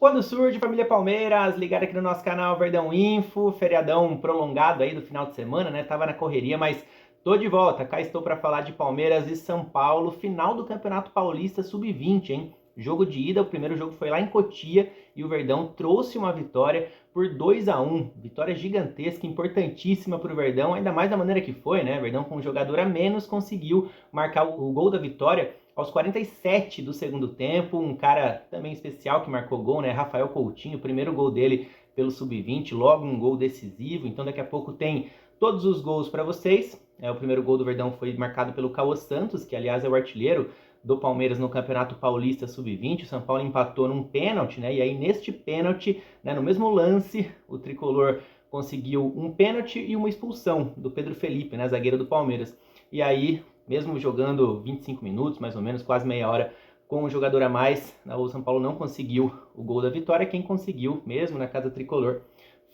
Quando surge, família Palmeiras, ligado aqui no nosso canal Verdão Info, feriadão prolongado aí do final de semana, né? Tava na correria, mas tô de volta. Cá estou para falar de Palmeiras e São Paulo, final do Campeonato Paulista Sub-20, hein? Jogo de ida, o primeiro jogo foi lá em Cotia e o Verdão trouxe uma vitória por 2-1. Vitória gigantesca, importantíssima para o Verdão, ainda mais da maneira que foi, né? O Verdão com um jogador a menos conseguiu marcar o gol da vitória aos 47 do segundo tempo. Um cara também especial que marcou gol, né? Rafael Coutinho, o primeiro gol dele pelo Sub-20, logo um gol decisivo. Então daqui a pouco tem todos os gols para vocês. O primeiro gol do Verdão foi marcado pelo Cauã Santos, que aliás é o artilheiro do Palmeiras no Campeonato Paulista Sub-20. O São Paulo empatou num pênalti, né? E aí neste pênalti, né, no mesmo lance, o tricolor conseguiu um pênalti e uma expulsão do Pedro Felipe, né, zagueiro do Palmeiras. E aí, mesmo jogando 25 minutos, mais ou menos, quase meia hora, com um jogador a mais, o São Paulo não conseguiu o gol da vitória. Quem conseguiu, mesmo na casa tricolor,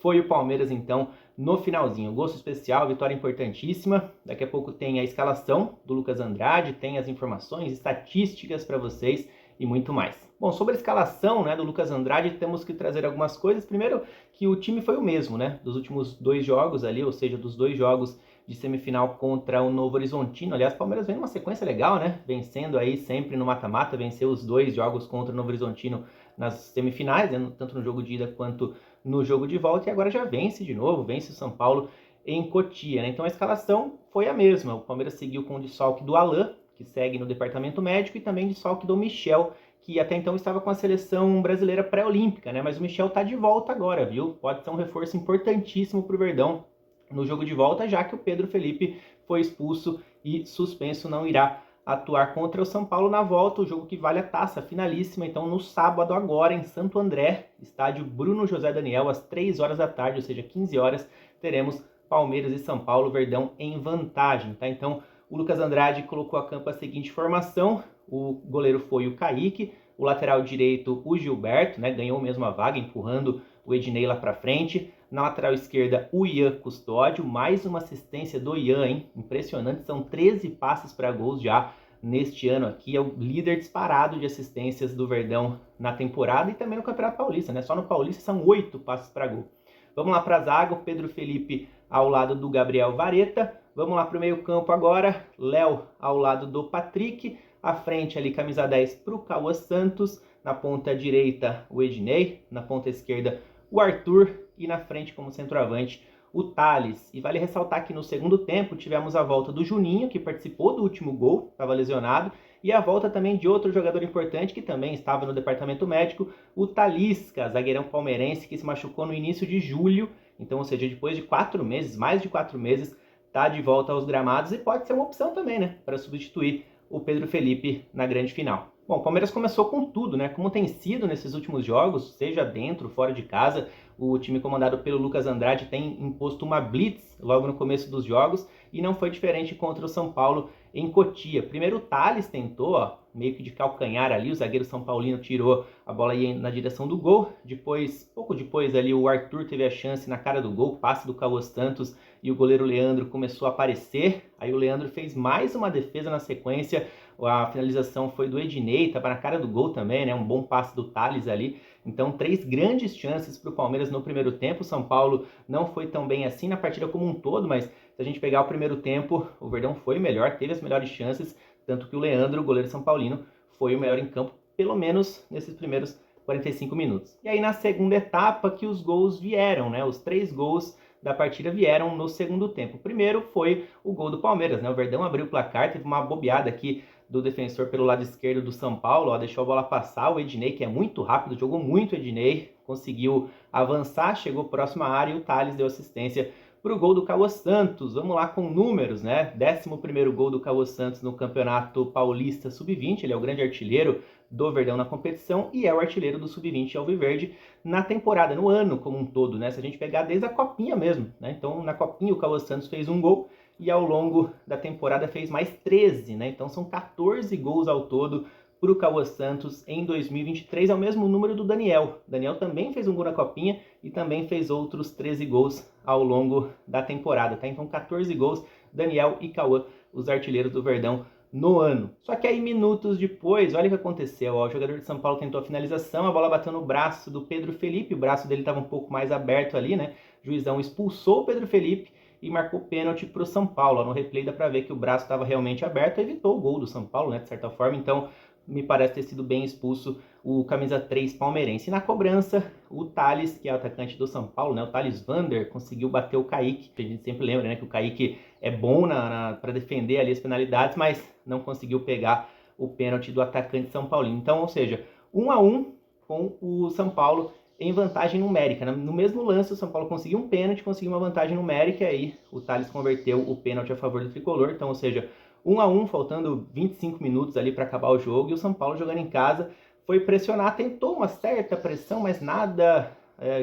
foi o Palmeiras, então, no finalzinho. Gosto especial, vitória importantíssima. Daqui a pouco tem a escalação do Lucas Andrade, tem as informações, estatísticas para vocês e muito mais. Bom, sobre a escalação, né, do Lucas Andrade, temos que trazer algumas coisas. Primeiro, que o time foi o mesmo, né, dos últimos dois jogos ali, ou seja, dos dois jogos de semifinal contra o Novo Horizontino. Aliás, o Palmeiras vem numa sequência legal, né, vencendo aí sempre no mata-mata, venceu os dois jogos contra o Novo Horizontino nas semifinais, né, tanto no jogo de ida quanto no jogo de volta, e agora já vence de novo, vence o São Paulo em Cotia, né? Então a escalação foi a mesma. O Palmeiras seguiu com o desfalque do Alain, que segue no departamento médico, e também desfalque do Michel, que até então estava com a seleção brasileira pré-olímpica, né? Mas o Michel tá de volta agora, viu? Pode ser um reforço importantíssimo para o Verdão no jogo de volta, já que o Pedro Felipe foi expulso e suspenso, não irá atuar contra o São Paulo na volta, o jogo que vale a taça finalíssima. Então no sábado agora em Santo André, estádio Bruno José Daniel, às 3 horas da tarde, ou seja, 15 horas, teremos Palmeiras e São Paulo, Verdão em vantagem, tá? Então o Lucas Andrade colocou a campo a seguinte formação: o goleiro foi o Kaique, o lateral direito o Gilberto, né, ganhou mesmo a vaga, empurrando o Ednei lá para frente. Na lateral esquerda, o Ian Custódio, mais uma assistência do Ian, hein? Impressionante, são 13 passes para gols já neste ano aqui, é o líder disparado de assistências do Verdão na temporada e também no Campeonato Paulista, né? Só no Paulista são 8 passes para gol. Vamos lá para a zaga, o Pedro Felipe ao lado do Gabriel Vareta. Vamos lá para o meio campo agora, Léo ao lado do Patrick, à frente ali camisa 10 para o Cauã Santos, na ponta direita o Ednei, na ponta esquerda o Arthur e na frente como centroavante o Thales. E vale ressaltar que no segundo tempo tivemos a volta do Juninho, que participou do último gol, estava lesionado, e a volta também de outro jogador importante que também estava no departamento médico, o Talisca, zagueirão palmeirense que se machucou no início de julho. Então, ou seja, depois de 4 meses, mais de 4 meses, está de volta aos gramados e pode ser uma opção também, né, para substituir o Pedro Felipe na grande final. Bom, o Palmeiras começou com tudo, né? Como tem sido nesses últimos jogos, seja dentro, fora de casa, o time comandado pelo Lucas Andrade tem imposto uma blitz logo no começo dos jogos e não foi diferente contra o São Paulo em Cotia. Primeiro o Thales tentou, meio que de calcanhar ali, o zagueiro São Paulino tirou a bola aí na direção do gol. Depois, pouco depois ali, o Arthur teve a chance na cara do gol, passe do Cauã Santos e o goleiro Leandro começou a aparecer. Aí o Leandro fez mais uma defesa na sequência. A finalização foi do Ednei, estava na cara do gol também, né? Um bom passe do Thales ali. Então, 3 grandes chances para o Palmeiras no primeiro tempo. O São Paulo não foi tão bem assim na partida como um todo, mas se a gente pegar o primeiro tempo, o Verdão foi melhor, teve as melhores chances, tanto que o Leandro, o goleiro São Paulino, foi o melhor em campo, pelo menos nesses primeiros 45 minutos. E aí na segunda etapa que os gols vieram, né? Os 3 gols da partida vieram no segundo tempo. O primeiro foi o gol do Palmeiras, né? O Verdão abriu o placar, teve uma bobeada aqui do defensor pelo lado esquerdo do São Paulo, deixou a bola passar, o Ednei, que é muito rápido, jogou muito o Ednei, conseguiu avançar, chegou próximo à área e o Thales deu assistência para o gol do Cauã Santos. Vamos lá com números, né? 11º gol do Cauã Santos no Campeonato Paulista Sub-20, ele é o grande artilheiro do Verdão na competição e é o artilheiro do Sub-20 Alviverde na temporada, no ano como um todo, né? Se a gente pegar desde a Copinha mesmo, né? Então na Copinha o Cauã Santos fez um gol e ao longo da temporada fez mais 13, né? Então são 14 gols ao todo para o Cauã Santos em 2023, é o mesmo número do Daniel. O Daniel também fez um gol na Copinha e também fez outros 13 gols ao longo da temporada, tá? Então 14 gols, Daniel e Cauã, os artilheiros do Verdão no ano. Só que aí, minutos depois, olha o que aconteceu. Ó, o jogador de São Paulo tentou a finalização, a bola bateu no braço do Pedro Felipe, o braço dele estava um pouco mais aberto ali, né? O juizão expulsou o Pedro Felipe e marcou pênalti para o São Paulo. Ó, no replay dá para ver que o braço estava realmente aberto, evitou o gol do São Paulo, né? De certa forma, então me parece ter sido bem expulso o camisa 3 palmeirense. E na cobrança, o Thales, que é o atacante do São Paulo, né? O Thales Vander, conseguiu bater o Kaique. A gente sempre lembra, né? Que o Kaique é bom para defender ali as penalidades, mas não conseguiu pegar o pênalti do atacante São Paulino. Então, ou seja, 1-1 com o São Paulo em vantagem numérica. No mesmo lance, o São Paulo conseguiu um pênalti, conseguiu uma vantagem numérica, e aí o Thales converteu o pênalti a favor do tricolor. Então, ou seja, 1-1, faltando 25 minutos ali para acabar o jogo, e o São Paulo jogando em casa foi pressionar, tentou uma certa pressão, mas nada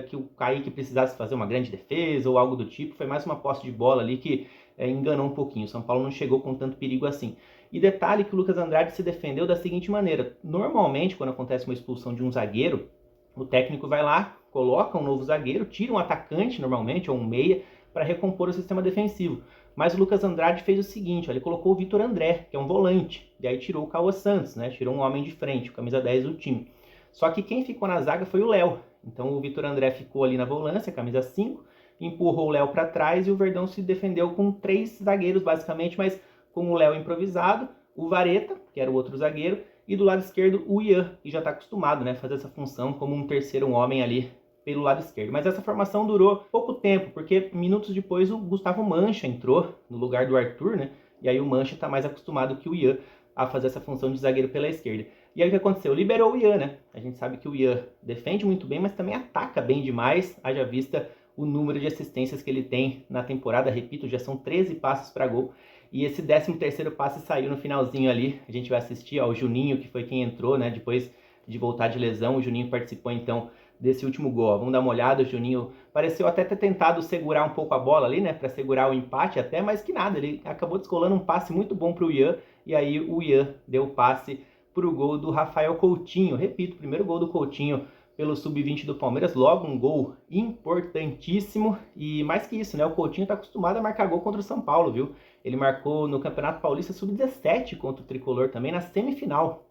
que o Kaique precisasse fazer uma grande defesa ou algo do tipo. Foi mais uma posse de bola ali que enganou um pouquinho. O São Paulo não chegou com tanto perigo assim. E detalhe que o Lucas Andrade se defendeu da seguinte maneira: normalmente, quando acontece uma expulsão de um zagueiro, o técnico vai lá, coloca um novo zagueiro, tira um atacante normalmente, ou um meia, para recompor o sistema defensivo. Mas o Lucas Andrade fez o seguinte: ó, ele colocou o Vitor André, que é um volante, e aí tirou o Cauã Santos, né? Tirou um homem de frente, o camisa 10 do time. Só que quem ficou na zaga foi o Léo. Então o Vitor André ficou ali na volância, camisa 5, empurrou o Léo para trás e o Verdão se defendeu com 3 zagueiros basicamente, mas com o Léo improvisado, o Vareta, que era o outro zagueiro, e do lado esquerdo o Ian, que já está acostumado, né, a fazer essa função como um terceiro homem ali pelo lado esquerdo. Mas essa formação durou pouco tempo, porque minutos depois o Gustavo Mancha entrou no lugar do Arthur, né? E aí o Mancha está mais acostumado que o Ian a fazer essa função de zagueiro pela esquerda. E aí o que aconteceu? Liberou o Ian, né? A gente sabe que o Ian defende muito bem, mas também ataca bem demais, haja vista o número de assistências que ele tem na temporada. Repito, já são 13 passes para gol. E esse 13º passe saiu no finalzinho ali. A gente vai assistir ao Juninho, que foi quem entrou, né? Depois de voltar de lesão, o Juninho participou então desse último gol. Vamos dar uma olhada. O Juninho pareceu até ter tentado segurar um pouco a bola ali, né? Para segurar o empate até, mas que nada. Ele acabou descolando um passe muito bom para o Ian. E aí o Ian deu o passe para o gol do Rafael Coutinho. Repito, primeiro gol do Coutinho pelo Sub-20 do Palmeiras, logo um gol importantíssimo. E mais que isso, né? O Coutinho está acostumado a marcar gol contra o São Paulo, viu? Ele marcou no Campeonato Paulista Sub-17 contra o Tricolor também, na semifinal,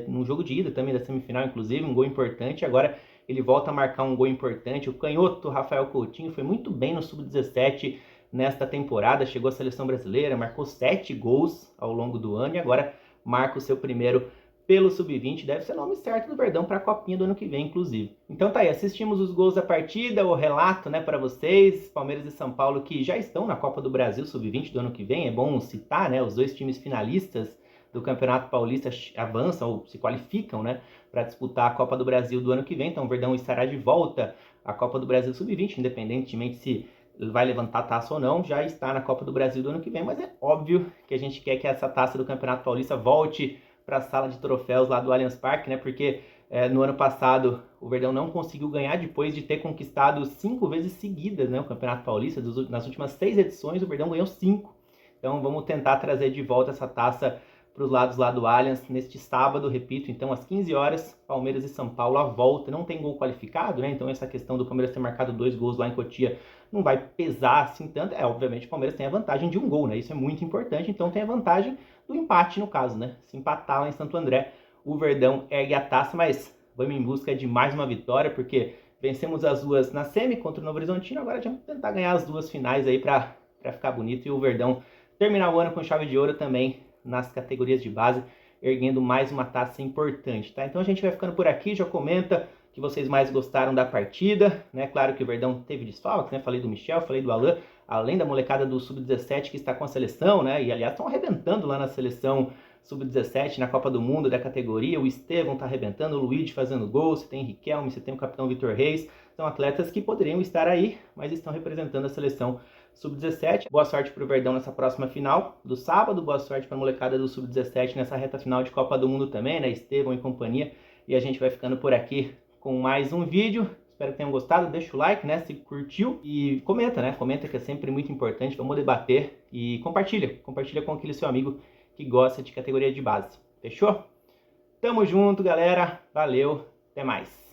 no jogo de ida também da semifinal, inclusive, um gol importante. Agora ele volta a marcar um gol importante. O canhoto Rafael Coutinho foi muito bem no Sub-17 nesta temporada, chegou à seleção brasileira, marcou 7 gols ao longo do ano e agora marca o seu primeiro pelo Sub-20, deve ser o nome certo do Verdão para a Copinha do ano que vem, inclusive. Então tá aí, assistimos os gols da partida, o relato, né, para vocês, Palmeiras e São Paulo que já estão na Copa do Brasil Sub-20 do ano que vem. É bom citar, né, os dois times finalistas do Campeonato Paulista avançam ou se qualificam, né, para disputar a Copa do Brasil do ano que vem. Então o Verdão estará de volta à Copa do Brasil Sub-20, independentemente se vai levantar a taça ou não, já está na Copa do Brasil do ano que vem, mas é óbvio que a gente quer que essa taça do Campeonato Paulista volte para a sala de troféus lá do Allianz Parque, né? Porque no ano passado o Verdão não conseguiu ganhar depois de ter conquistado 5 vezes seguidas, né, o Campeonato Paulista. Nas últimas 6 edições o Verdão ganhou 5. Então vamos tentar trazer de volta essa taça para os lados lá do Allianz neste sábado, repito, então às 15 horas, Palmeiras e São Paulo à volta. Não tem gol qualificado, né? Então essa questão do Palmeiras ter marcado 2 gols lá em Cotia não vai pesar assim tanto. Obviamente o Palmeiras tem a vantagem de um gol, né? Isso é muito importante, então tem a vantagem do empate no caso, né? Se empatar lá em Santo André, o Verdão ergue a taça, mas vamos em busca de mais uma vitória, porque vencemos as duas na semi contra o Novo Horizontino, agora vamos tentar ganhar as 2 finais aí para ficar bonito e o Verdão terminar o ano com chave de ouro também nas categorias de base, erguendo mais uma taça importante, tá? Então a gente vai ficando por aqui, já comenta que vocês mais gostaram da partida, né? Claro que o Verdão teve desfalques, né? Falei do Michel, falei do Alan, além da molecada do Sub-17 que está com a seleção, né? E aliás estão arrebentando lá na seleção Sub-17, na Copa do Mundo da categoria. O Estevão está arrebentando, o Luigi fazendo gol, você tem Riquelme, você tem o capitão Vitor Reis. São atletas que poderiam estar aí, mas estão representando a seleção Sub-17. Boa sorte para o Verdão nessa próxima final do sábado, boa sorte para a molecada do Sub-17 nessa reta final de Copa do Mundo também, né? Estevão e companhia. E a gente vai ficando por aqui com mais um vídeo. Espero que tenham gostado, deixa o like, né, se curtiu e comenta, né, comenta que é sempre muito importante, vamos debater e compartilha com aquele seu amigo que gosta de categoria de base, fechou? Tamo junto, galera, valeu, até mais.